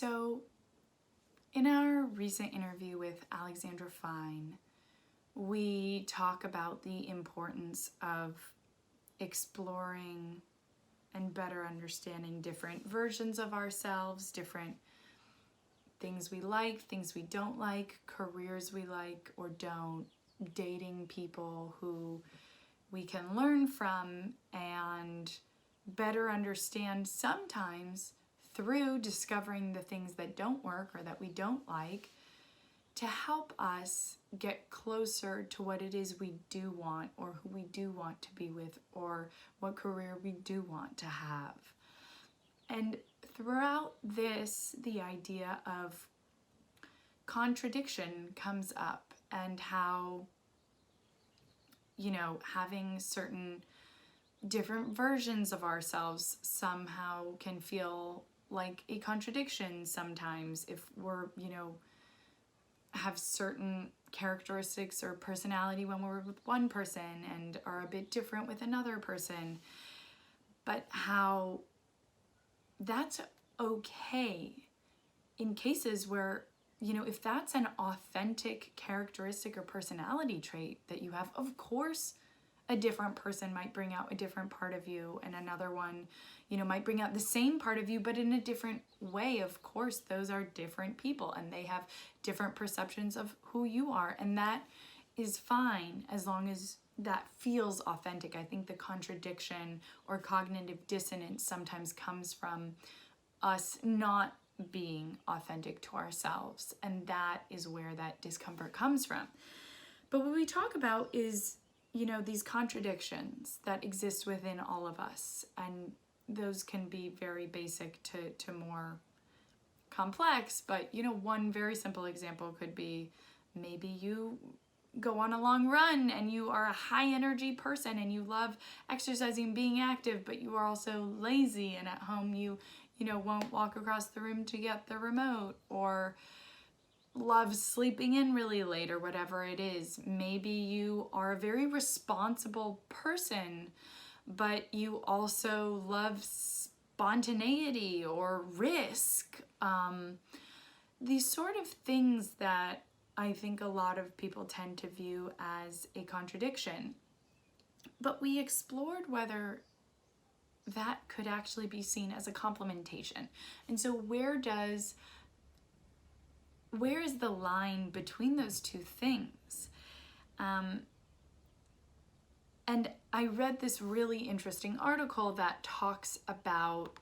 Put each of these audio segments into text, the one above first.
So in our recent interview with Alexandra Fine, we talk about the importance of exploring and better understanding different versions of ourselves, different things we like, things we don't like, careers we like or don't, dating people who we can learn from and better understand sometimes through discovering the things that don't work or that we don't like to help us get closer to what it is we do want or who we do want to be with or what career we do want to have. And throughout this, the idea of contradiction comes up and how, having certain different versions of ourselves somehow can feel like a contradiction sometimes if we're, have certain characteristics or personality when we're with one person and are a bit different with another person, but how that's okay in cases where, if that's an authentic characteristic or personality trait that you have, of course, a different person might bring out a different part of you and another one, might bring out the same part of you, but in a different way. Of course, those are different people and they have different perceptions of who you are. And that is fine as long as that feels authentic. I think the contradiction or cognitive dissonance sometimes comes from us not being authentic to ourselves. And that is where that discomfort comes from. But what we talk about is these contradictions that exist within all of us. And those can be very basic to more complex. But, one very simple example could be maybe you go on a long run and you are a high energy person and you love exercising, being active, but you are also lazy and at home you won't walk across the room to get the remote or love sleeping in really late or whatever it is. Maybe you are a very responsible person, but you also love spontaneity or risk. These sort of things that I think a lot of people tend to view as a contradiction. But we explored whether that could actually be seen as a complementation. And so where is the line between those two things? And I read this really interesting article that talks about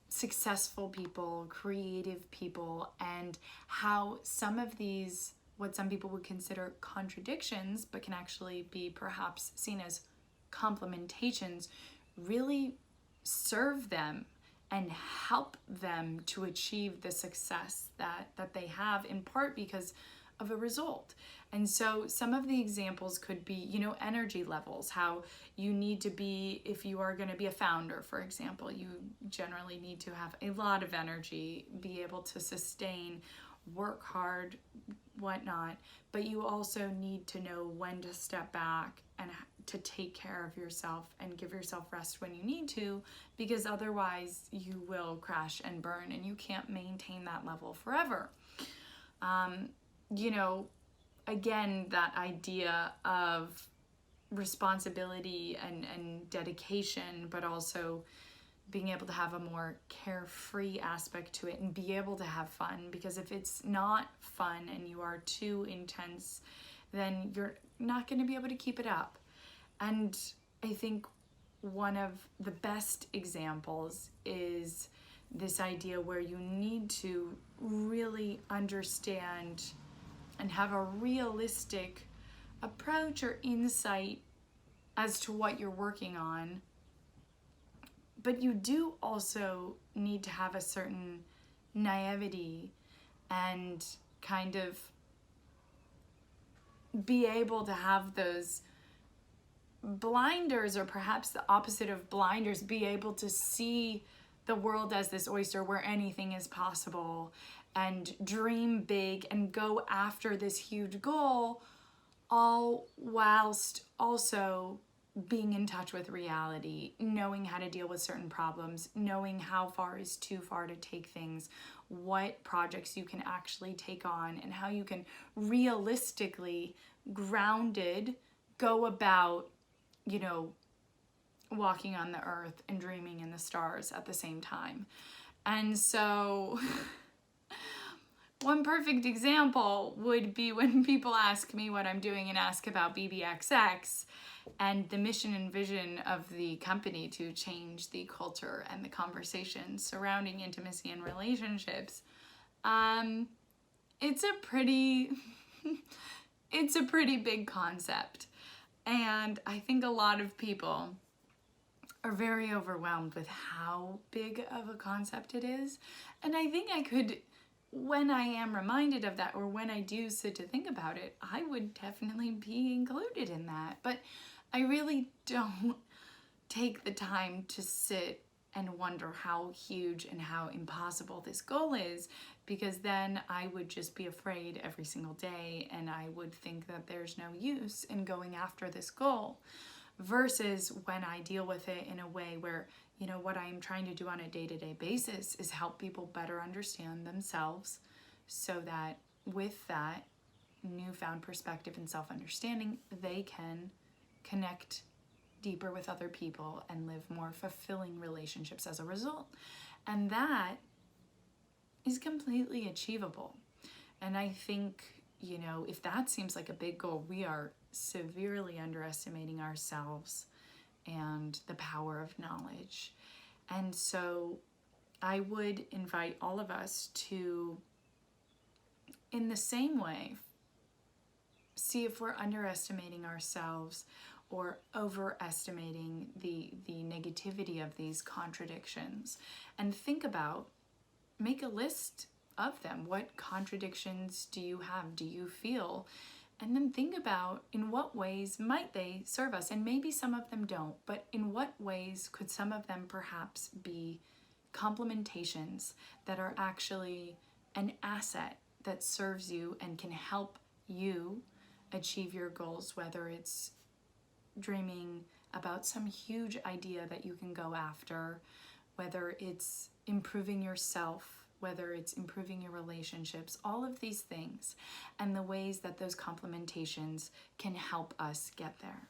successful people, creative people, and how some of these, what some people would consider contradictions, but can actually be perhaps seen as complementations, really serve them and help them to achieve the success that they have, in part because of a result. And so some of the examples could be, energy levels, how you need to be, if you are going to be a founder, for example, you generally need to have a lot of energy, be able to sustain, work hard, whatnot, but you also need to know when to step back and to take care of yourself and give yourself rest when you need to, because otherwise you will crash and burn and you can't maintain that level forever. Again, that idea of responsibility and dedication, but also being able to have a more carefree aspect to it and be able to have fun, because if it's not fun and you are too intense, then you're not going to be able to keep it up. And I think one of the best examples is this idea where you need to really understand and have a realistic approach or insight as to what you're working on. But you do also need to have a certain naivety and kind of be able to have those blinders, or perhaps the opposite of blinders, be able to see the world as this oyster where anything is possible and dream big and go after this huge goal, all whilst also being in touch with reality, knowing how to deal with certain problems, knowing how far is too far to take things, what projects you can actually take on and how you can realistically, grounded, go about, you know, walking on the earth and dreaming in the stars at the same time. And so one perfect example would be when people ask me what I'm doing and ask about BBXX and the mission and vision of the company to change the culture and the conversation surrounding intimacy and relationships. It's a pretty big concept. And I think a lot of people are very overwhelmed with how big of a concept it is. And I think I could, when I am reminded of that, or when I do sit to think about it, I would definitely be included in that. But I really don't take the time to sit and wonder how huge and how impossible this goal is, because then I would just be afraid every single day and I would think that there's no use in going after this goal. Versus when I deal with it in a way where, you know, what I'm trying to do on a day-to-day basis is help people better understand themselves so that with that newfound perspective and self-understanding, they can connect deeper with other people and live more fulfilling relationships as a result. And that is completely achievable. And I think, you know, if that seems like a big goal, we are severely underestimating ourselves and the power of knowledge. And so I would invite all of us to, in the same way, see if we're underestimating ourselves or overestimating the negativity of these contradictions, and think about, make a list of them. What contradictions do you have? Do you feel? And then think about in what ways might they serve us. And maybe some of them don't, but in what ways could some of them perhaps be complementations that are actually an asset that serves you and can help you achieve your goals, whether it's dreaming about some huge idea that you can go after, whether it's improving yourself, whether it's improving your relationships, all of these things, and the ways that those complementations can help us get there.